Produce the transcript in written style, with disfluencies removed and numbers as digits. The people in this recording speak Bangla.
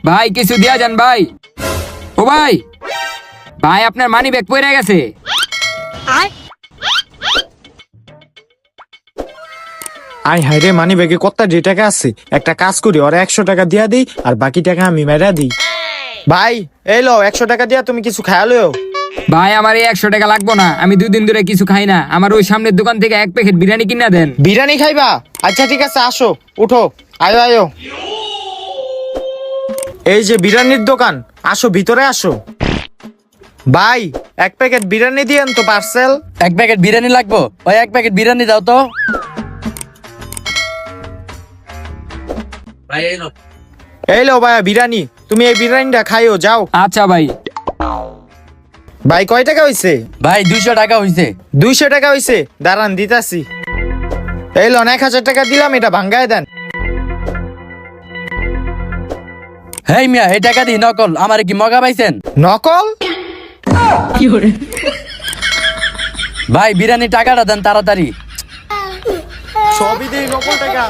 ভাই কিছু দিয়া যান ভাই। ও ভাই, ভাই আপনার মানি ব্যাগ পড়ে গেছে। আই হাই রে, মানি ব্যাগে কত যে টাকা আছে, একটা কাজ করি ওরা 100 টাকা দিয়া দিই আর বাকি টাকা আমি মেরা দিই। ভাই এই লো 100 টাকা দিয়া তুমি কিছু খায়া লও। ভাই আমার এই 100 টাকা লাগবো না, আমি 2 দিন ধরে কিছু খাই না। আমার ওই সামনের দোকান থেকে 1 প্যাকেট বিরিয়ানি কিনা দেন। বিরিয়ানি খাইবা? আচ্ছা ঠিক আছে, আসো উঠো, আয়ো আয়ো। এই যে বিরিয়ানির দোকান, আসো ভিতরে আসো। ভাই 1 প্যাকেট বিরিয়ানি দিয়েন তো পার্সেল। 1 প্যাকেট বিরিয়ানি লাগবো, ওই 1 প্যাকেট বিরিয়ানি দাও তো। এই লো ভাইয়া বিরিয়ানি, তুমি এই বিরিয়ানিটা খাইও যাও। আচ্ছা ভাই। ভাই কয় টাকা হইছে? ভাই 200 টাকা হইছে। 200 টাকা হইছে, দাঁড়ান দিতাছি। এই লোন 1000 টাকা দিলাম, এটা ভাঙ্গায় দেন। হেই মিয়া, এই টাকা দি নকল, আমারে কি মগা পাইছেন? নকল? ভাই বিরিয়ানি টাকাটা দেন তাড়াতাড়ি। সবই দেই নকল টাকা।